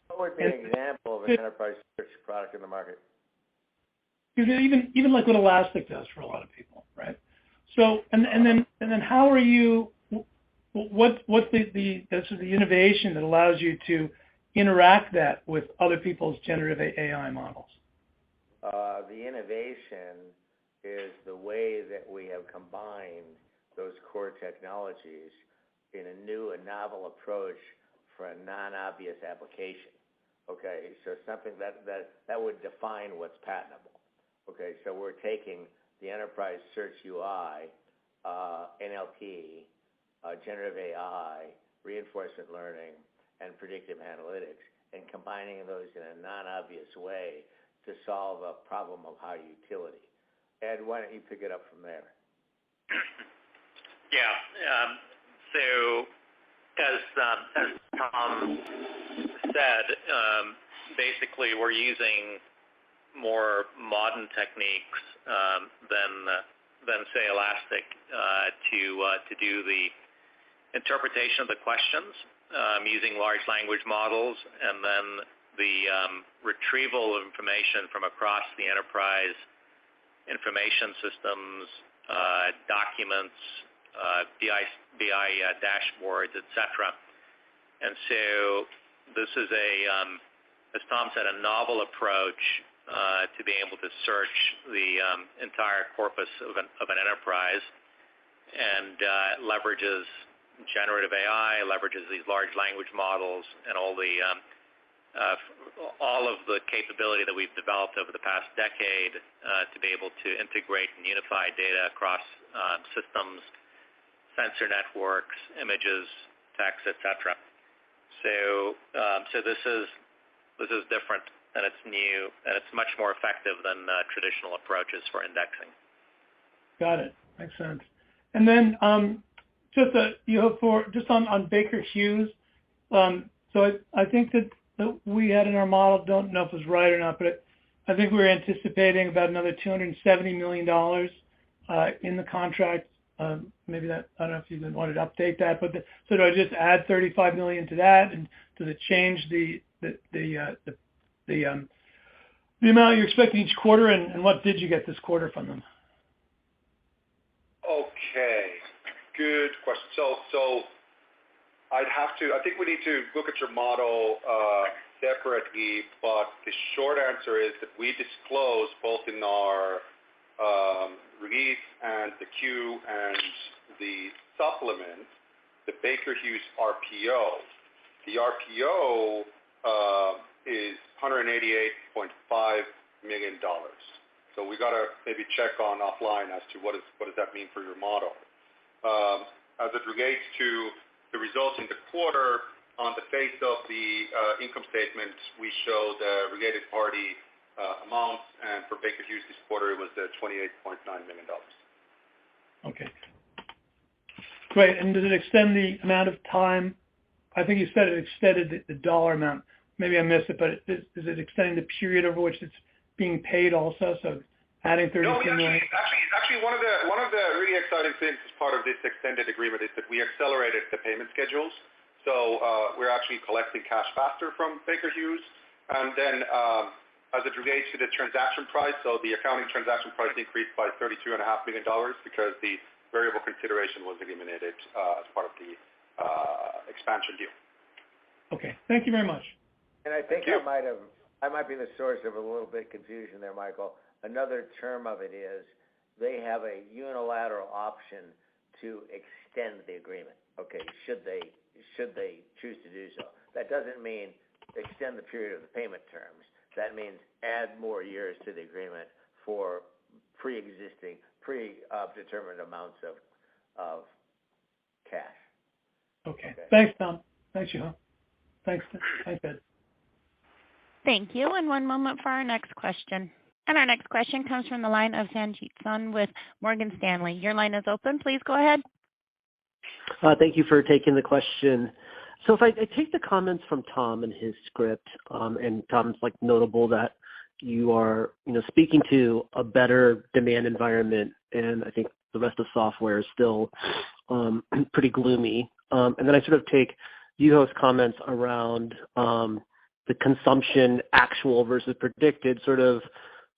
What would be an example of an enterprise search product in the market? Even like what Elastic does for a lot of people, right? So, and then how are you, what's the sort of the innovation that allows you to interact that with other people's generative AI models? The innovation is the way that we have combined those core technologies in a new and novel approach for a non-obvious application. Okay, so something that would define what's patentable. Okay, so we're taking the enterprise search UI, NLP, generative AI, reinforcement learning, and predictive analytics, and combining those in a non-obvious way to solve a problem of high utility. Ed, why don't you pick it up from there? Yeah. So as Tom said, basically we're using more modern techniques than say Elastic to do the interpretation of the questions using large language models, and then the retrieval of information from across the enterprise information systems, documents, BI dashboards, etc. And so this is as Tom said, a novel approach to being able to search the entire corpus of an enterprise, and leverages generative AI, leverages these large language models, and all of the capability that we've developed over the past decade to be able to integrate and unify data across systems, sensor networks, images, text, etc. So this is different, and it's new, and it's much more effective than traditional approaches for indexing. Got it. Makes sense. And then just on Baker Hughes. So I think that we had in our model, don't know if it was right or not, but I think we were anticipating about another $270 million in the contract. Maybe that, I don't know if you wanted to update that, but so do I just add $35 million to that, and does it change the amount you're expecting each quarter, and what did you get this quarter from them? Okay, good question. So I think we need to look at your model separately, but the short answer is that we disclose both in our release and the Q and the supplement the Baker Hughes RPO. The RPO is $188.5 million. So we got to maybe check on offline as to what does that mean for your model. As it relates to the results in the quarter, on the face of the income statement, we show the related party amounts, and for Baker Hughes this quarter, it was $28.9 million. Okay. Great. And does it extend the amount of time? I think you said it extended the dollar amount. Maybe I missed it, but is it extending the period over which it's being paid also? So adding $32 million. Actually, one of the really exciting things as part of this extended agreement is that we accelerated the payment schedules. So we're actually collecting cash faster from Baker Hughes, and then as it relates to the transaction price, so the accounting transaction price increased by $32.5 million because the variable consideration was eliminated as part of the expansion deal. Okay, thank you very much. And I think I might be the source of a little bit confusion there, Michael. Another term of it is they have a unilateral option to extend the agreement. Okay, should they choose to do so. That doesn't mean extend the period of the payment terms. That means add more years to the agreement for pre-existing, predetermined amounts of cash. Okay. Thanks, Tom. Thanks, Juho. Thanks, Ed. Thank you. And one moment for our next question. And our next question comes from the line of Sanjit Singh with Morgan Stanley. Your line is open. Please go ahead. Thank you for taking the question. So if I take the comments from Tom in his script, and Tom's like notable that you are, speaking to a better demand environment, and I think the rest of software is still pretty gloomy. And then I sort of take Juho's comments around the consumption actual versus predicted, sort of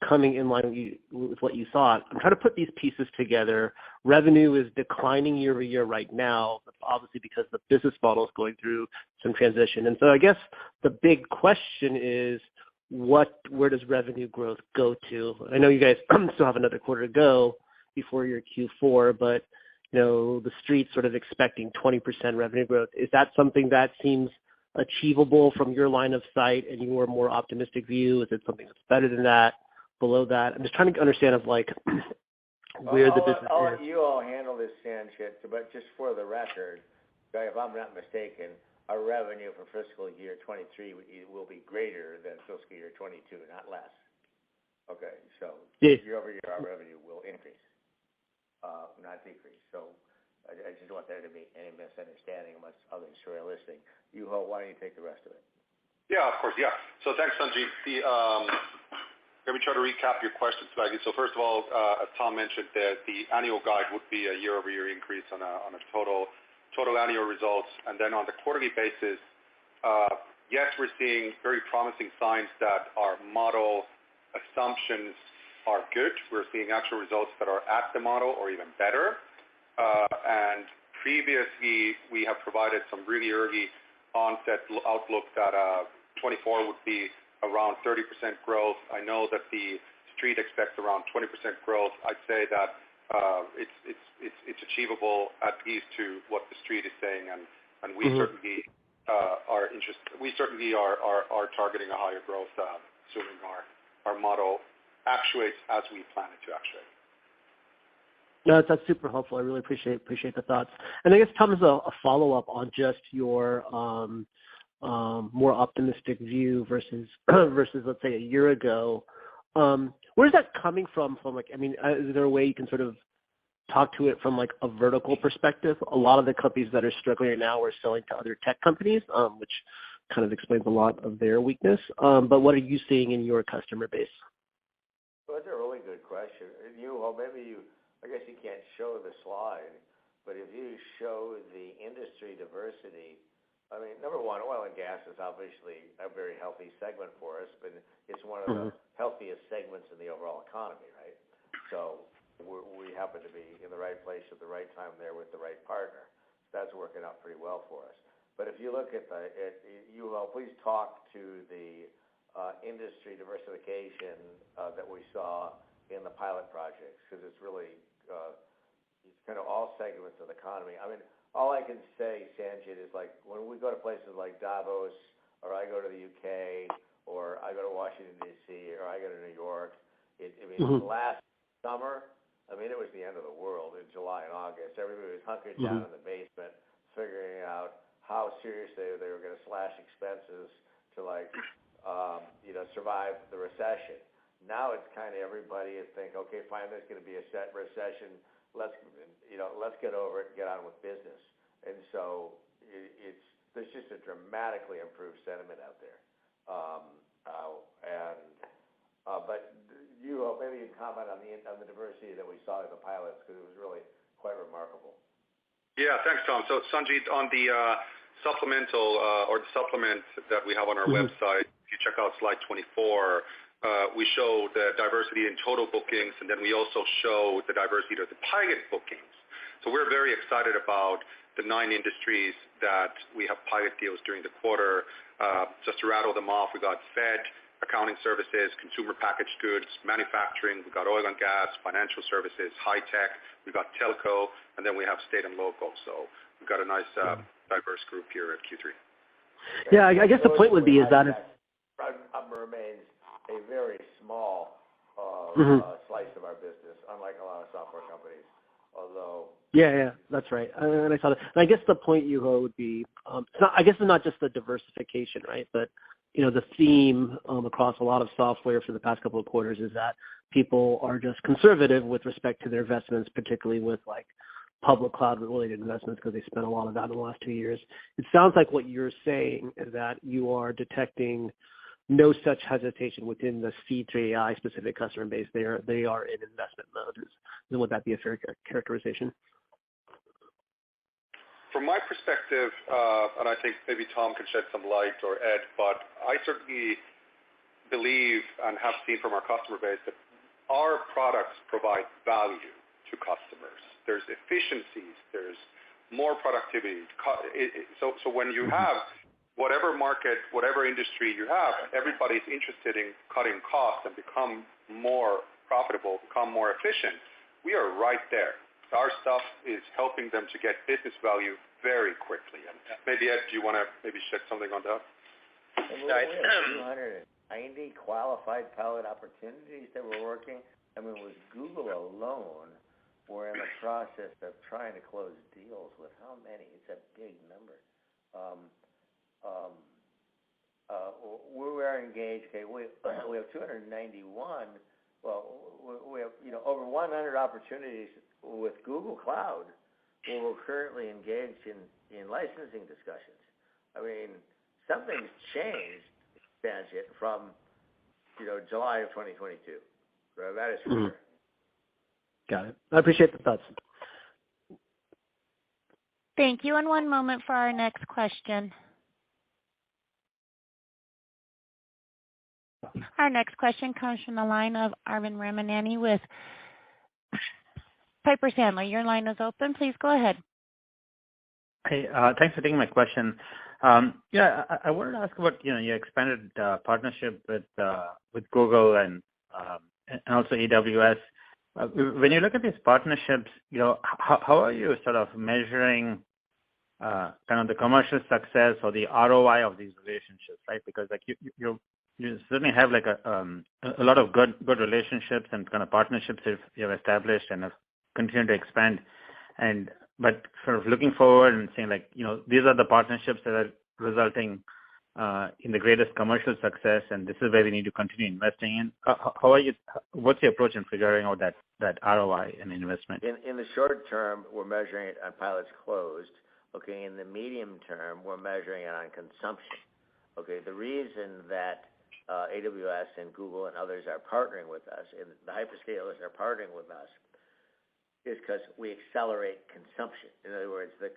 coming in line with what you thought. I'm trying to put these pieces together. Revenue is declining year over year right now, obviously because the business model is going through some transition. And so I guess the big question is, where does revenue growth go to? I know you guys still have another quarter to go before your Q4, but the street's sort of expecting 20% revenue growth. Is that something that seems achievable from your line of sight and your more optimistic view? Is it something that's better than that? Below that? I'm just trying to understand where the business is. I'll let you all handle this, Sanjit, but just for the record, if I'm not mistaken, our revenue for fiscal year 23 will be greater than fiscal year 22, not less. Okay, so year over year, our revenue will increase, not decrease. So I just want there to be any misunderstanding amongst others who are listening. Juho, why don't you take the rest of it? Yeah, of course, yeah. So thanks, Sanjit. Let me try to recap your question slightly. So first of all, as Tom mentioned, the annual guide would be a year-over-year increase on a total annual results. And then on the quarterly basis, yes, we're seeing very promising signs that our model assumptions are good. We're seeing actual results that are at the model or even better. And previously, we have provided some really early onset outlook that 24 would be around 30% growth. I know that the street expects around 20% growth. I'd say that it's achievable at least to what the street is saying, and we certainly are interested. We certainly are targeting a higher growth, assuming our model actuates as we plan it to actuate. No, that's super helpful. I really appreciate the thoughts. And I guess, Tom, as a follow-up on just your more optimistic view versus let's say a year ago, where's that coming from? Like, I mean, is there a way you can sort of talk to it from like a vertical perspective? A lot of the companies that are struggling right now are selling to other tech companies, which kind of explains a lot of their weakness. But what are you seeing in your customer base? Well, that's a really good question. I guess you can't show the slide, but if you show the industry diversity, I mean, number one, oil and gas is obviously a very healthy segment for us, but it's one of the healthiest segments in the overall economy, right? So we happen to be in the right place at the right time there with the right partner. So that's working out pretty well for us. But if you look at please talk to the industry diversification that we saw in the pilot projects, because it's really it's kind of all segments of the economy. I mean, all I can say, Sanjit, is like when we go to places like Davos, or I go to the UK, or I go to Washington, D.C., or I go to New York, last summer, I mean, it was the end of the world in July and August. Everybody was hunkered down in the basement, figuring out how seriously they were going to slash expenses to survive the recession. Now it's kind of everybody is thinking, okay, fine, there's going to be a recession. Let's get over it and get on with business. And so there's just a dramatically improved sentiment out there. But maybe you can comment on the diversity that we saw in the pilots, because it was really quite remarkable. Yeah, thanks, Tom. So Sanjit, on the supplemental or the supplement that we have on our website, if you check out slide 24. We show the diversity in total bookings, and then we also show the diversity of the pilot bookings. So we're very excited about the 9 industries that we have pilot deals during the quarter. Just to rattle them off, we got Fed, accounting services, consumer packaged goods, manufacturing, we got oil and gas, financial services, high tech, we got telco, and then we have state and local. So we've got a nice diverse group here at Q3. Yeah, I guess the point would be is that remains a very small slice of our business, unlike a lot of software companies. Although that's right. And I saw that. And I guess the point, Juho, would be it's not just the diversification, right? But the theme across a lot of software for the past couple of quarters is that people are just conservative with respect to their investments, particularly with like public cloud related investments, because they spent a lot of that in the last 2 years. It sounds like what you're saying is that you are detecting no such hesitation within the C3.ai specific customer base. They are in investment mode. Would that be a fair characterization? From my perspective, and I think maybe Tom can shed some light, or Ed, but I certainly believe and have seen from our customer base that our products provide value to customers. There's efficiencies, there's more productivity. So when you have whatever market, whatever industry you have, everybody's interested in cutting costs and become more profitable, become more efficient. We are right there. Our stuff is helping them to get business value very quickly. And maybe, Ed, do you want to maybe shed something on that? We have 290 qualified pilot opportunities that we're working. I mean, with Google alone, we're in the process of trying to close deals with how many? It's a big number. We are engaged. Okay, we have 291. Well, we have over 100 opportunities with Google Cloud, where we're currently engaged in licensing discussions. I mean, something's changed, Sanjit, from July of 2022. So that is for sure. Got it. I appreciate the thoughts. Thank you. And one moment for our next question. Our next question comes from the line of Arvind Ramanani with Piper Sandler. Your line is open. Please go ahead. Hey, thanks for taking my question. I wanted to ask about, your expanded partnership with Google and also AWS. When you look at these partnerships, how are you sort of measuring kind of the commercial success or the ROI of these relationships, right? Because like you certainly have like a lot of good relationships and kind of partnerships you've established and have continued to expand. But sort of looking forward and saying like, these are the partnerships that are resulting in the greatest commercial success, and this is where we need to continue investing in. What's your approach in figuring out that ROI and investment? In the short term, we're measuring it on pilots closed. Okay, in the medium term, we're measuring it on consumption. Okay, the reason that AWS and Google and others are partnering with us, and the hyperscalers are partnering with us, is because we accelerate consumption. In other words, the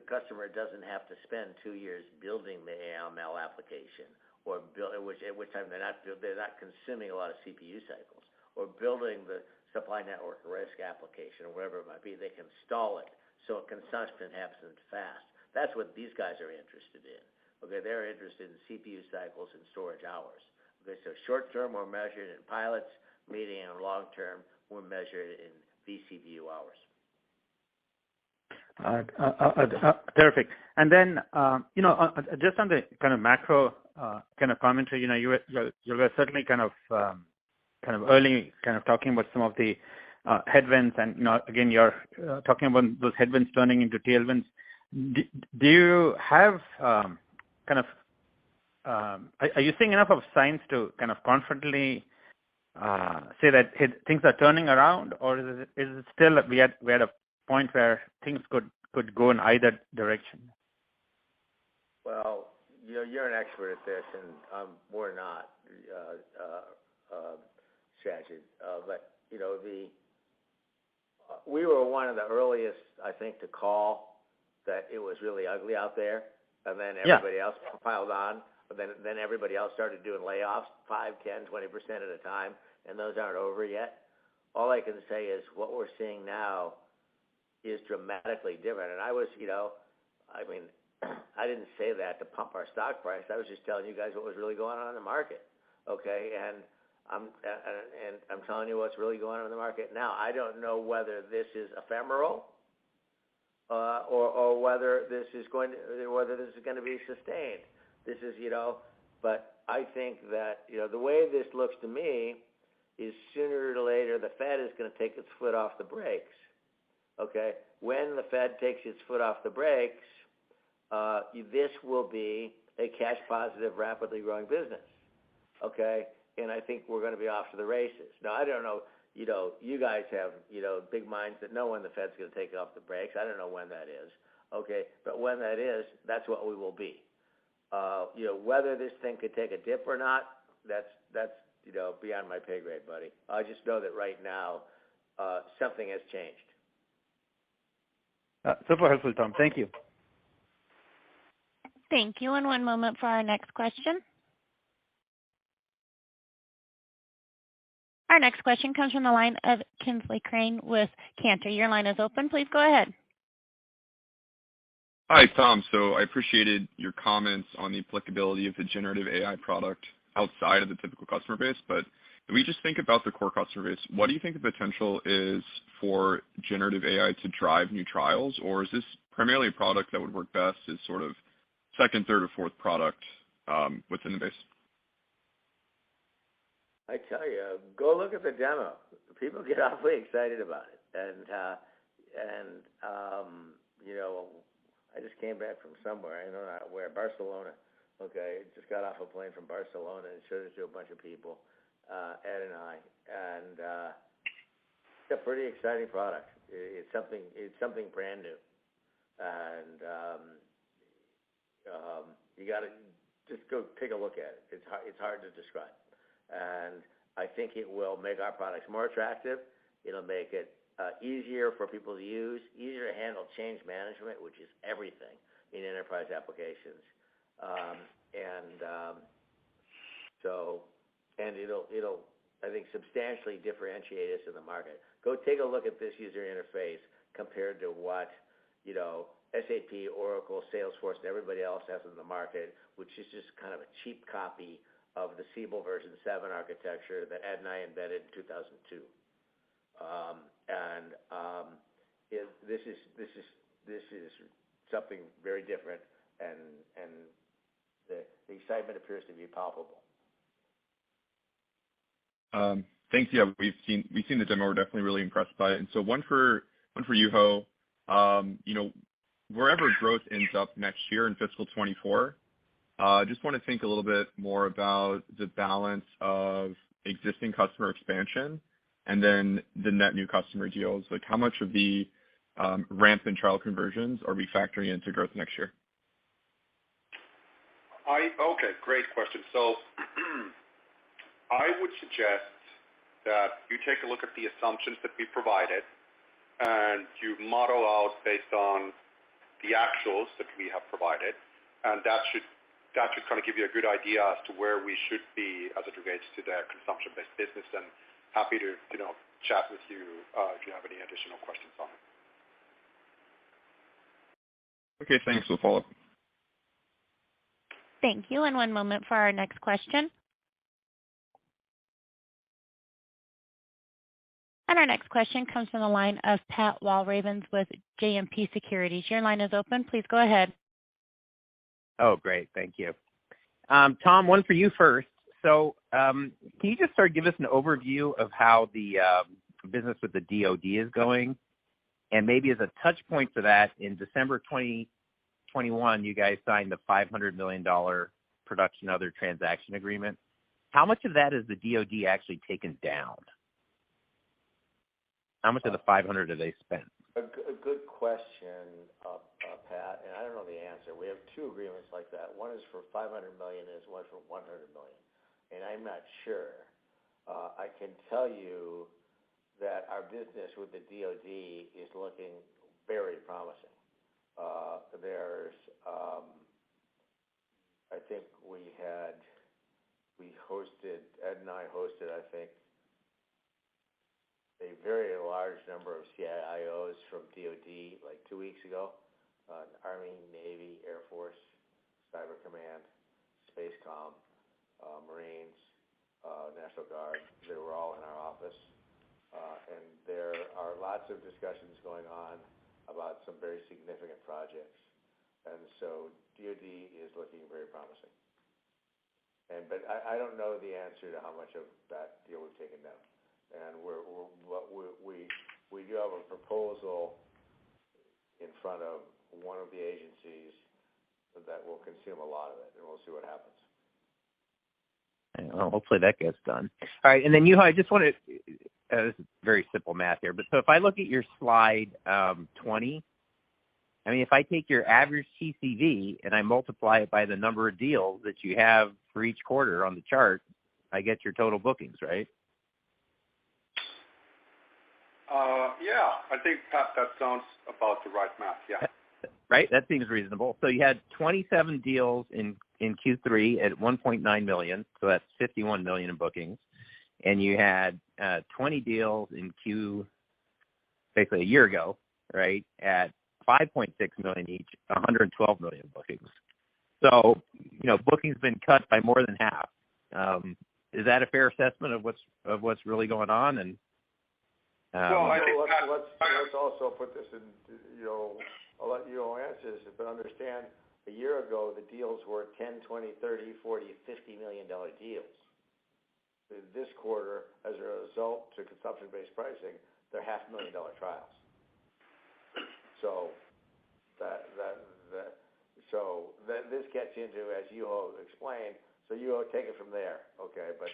customer doesn't have to spend 2 years building the AML application, or at which time they're not consuming a lot of CPU cycles, or building the supply network risk application, or whatever it might be. They can install it, so consumption happens fast. That's what these guys are interested in. Okay, they're interested in CPU cycles and storage hours. Okay, so short term we're measured in pilots, medium and long term we're measured in vCPU hours. Terrific. And then, just on the kind of macro kind of commentary, you were certainly kind of early, kind of talking about some of the headwinds, and again, you're talking about those headwinds turning into tailwinds. Do you have are you seeing enough of signs to kind of confidently say that things are turning around, or is it still we at a point where things could go in either direction? Well, you're an expert at this, and we're not, Sajid. But we were one of the earliest, I think, to call that it was really ugly out there, and then everybody else piled on. Then everybody else started doing layoffs, 5, 10, 20% at a time, and those aren't over yet. All I can say is what we're seeing now is dramatically different. And I was, I didn't say that to pump our stock price. I was just telling you guys what was really going on in the market, okay? And I'm telling you what's really going on in the market now. I don't know whether this is ephemeral or whether this is going to be sustained. This is, but I think that, the way this looks to me is sooner or later the Fed is going to take its foot off the brakes, okay? When the Fed takes its foot off the brakes, this will be a cash positive, rapidly growing business, okay? And I think we're going to be off to the races. Now, I don't know, you guys have, big minds that know when the Fed's going to take off the brakes. I don't know when that is, okay? But when that is, that's what we will be. Whether this thing could take a dip or not, that's beyond my pay grade, buddy. I just know that right now, something has changed. Super helpful, Tom. Thank you. Thank you. And one moment for our next question. Our next question comes from the line of Kingsley Crane with Cantor. Your line is open. Please go ahead. Hi, Tom. So I appreciated your comments on the applicability of the generative AI product outside of the typical customer base, but if we just think about the core customer base, what do you think the potential is for generative AI to drive new trials, or is this primarily a product that would work best as sort of second, third, or fourth product within the base? I tell you, go look at the demo. People get awfully excited about it, and I just came back from somewhere. I don't know where, Barcelona. Okay, just got off a plane from Barcelona and showed it to a bunch of people, Ed and I, and it's a pretty exciting product. It's something brand new, and you got to just go take a look at it. It's hard to describe, and I think it will make our products more attractive. It'll make it easier for people to use, easier to handle change management, which is everything in enterprise applications, and it'll I think substantially differentiate us in the market. go take a look at this user interface compared to what, SAP, Oracle, Salesforce, and everybody else has in the market, which is just kind of a cheap copy of the Siebel version 7 architecture that Ed and I embedded in 2002. This is something very different, and the excitement appears to be palpable. Thanks. Yeah, we've seen the demo. We're definitely really impressed by it. And so one for Juho. Wherever growth ends up next year in fiscal 24, just want to think a little bit more about the balance of existing customer expansion and then the net new customer deals. Like, how much of the ramp and trial conversions are we factoring into growth next year? Okay, great question. So I would suggest that you take a look at the assumptions that we provided and you model out based on the actuals that we have provided, and that should kind of give you a good idea as to where we should be as it relates to the consumption-based business. And happy to chat with you if you have any additional questions on it. Okay, thanks. We'll follow up. Thank you. And one moment for our next question. And our next question comes from the line of Pat Walravens with JMP Securities. Your line is open. Please go ahead. Oh, great. Thank you. Tom, one for you first. So can you just give us an overview of how the business with the DoD is going? And maybe as a touch point for that, in December 2021, you guys signed the $500 million production other transaction agreement. How much of that has the DoD actually taken down? How much of the 500 have they spent? A good question, Pat, and I don't know the answer. We have two agreements like that. One is for $500 million, and one for $100 million, and I'm not sure. I can tell you that our business with the DoD is looking very promising. I think Ed and I hosted, I think, a very large number of CIOs from DoD like 2 weeks ago. Army, Navy, Air Force, Cyber Command, Spacecom, Marines, National Guard. They were all in our office. And there are lots of discussions going on about some very significant projects. And so DoD is looking very promising. But I don't know the answer to how much of that deal we've taken down. And we do have a proposal in front of one of the agencies that will consume a lot of it, and we'll see what happens. Well, hopefully that gets done. All right, and then Juho, I just want to, this is very simple math here, but so if I look at your slide 20, I mean, if I take your average TCV and I multiply it by the number of deals that you have for each quarter on the chart, I get your total bookings, right? Yeah, I think, Pat, that sounds about the right math, yeah. Right? That seems reasonable. So you had 27 deals in Q3 at $1.9 million, so that's $51 million in bookings. And you had 20 deals in basically a year ago, right, at $5.6 million each, $112 million bookings. So, bookings been cut by more than half. Is that a fair assessment of what's really going on? And well, I think let's also put this in, I'll let you answer this, but understand a year ago the deals were $10, $20, $30, $40, $50 million deals. This quarter, as a result to consumption-based pricing, they're $500,000 trials. So this gets into, as Juho explained, so Juho, take it from there, okay? But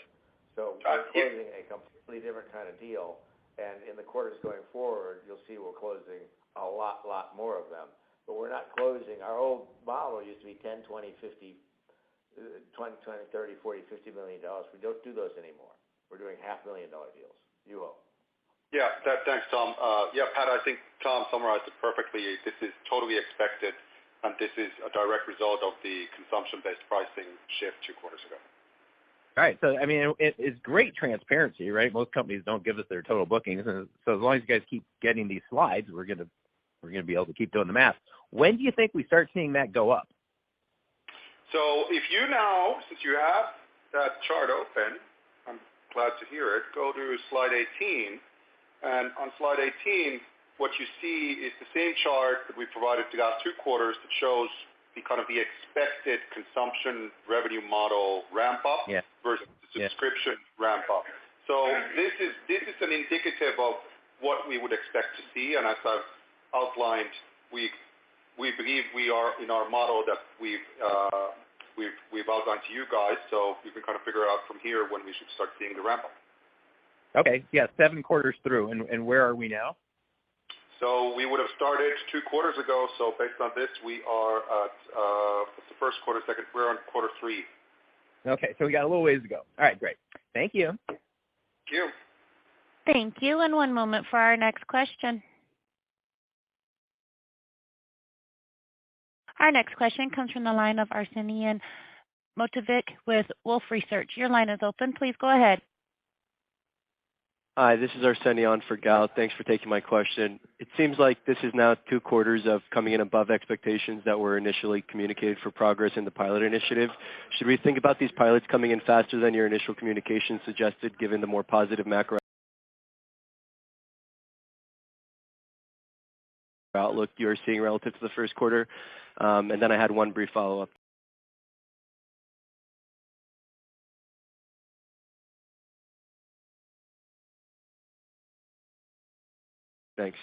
so we're closing a completely different kind of deal. And in the quarters going forward, you'll see we're closing a lot more of them. But we're not closing. Our old model used to be 10, 20, 50, 20, 30, 40, $50 million. We don't do those anymore. We're doing $500,000 deals. Juho. Yeah, thanks, Tom. Pat, I think Tom summarized it perfectly. This is totally expected, and this is a direct result of the consumption-based pricing shift 2 quarters ago. All right. So, I mean, it's great transparency, right? Most companies don't give us their total bookings. And so as long as you guys keep getting these slides, we're going to be able to keep doing the math. When do you think we start seeing that go up? So if you now, since you have that chart open, I'm glad to hear it, go to slide 18. And on slide 18, what you see is the same chart that we provided the last 2 quarters that shows the kind of the expected consumption revenue model ramp up versus the subscription ramp up. So this is an indicative of what we would expect to see. And as I've outlined, we believe we are in our model that we've outlined to you guys. So you can kind of figure out from here when we should start seeing the ramp up. Okay. Yeah. 7 quarters through. And where are we now? So we would have started 2 quarters ago. So based on this, we are at what's the first quarter, second. We're on quarter 3. Okay, so we got a little ways to go. All right, great. Thank you. Thank you. Thank you. And one moment for our next question. Our next question comes from the line of Arsenije Matovic with Wolfe Research. Your line is open. Please go ahead. Hi, this is Arsenije for Gal. Thanks for taking my question. It seems like this is now 2 quarters of coming in above expectations that were initially communicated for progress in the pilot initiative. Should we think about these pilots coming in faster than your initial communication suggested, given the more positive macro outlook you're seeing relative to the first quarter? And then I had one brief follow-up. Thanks.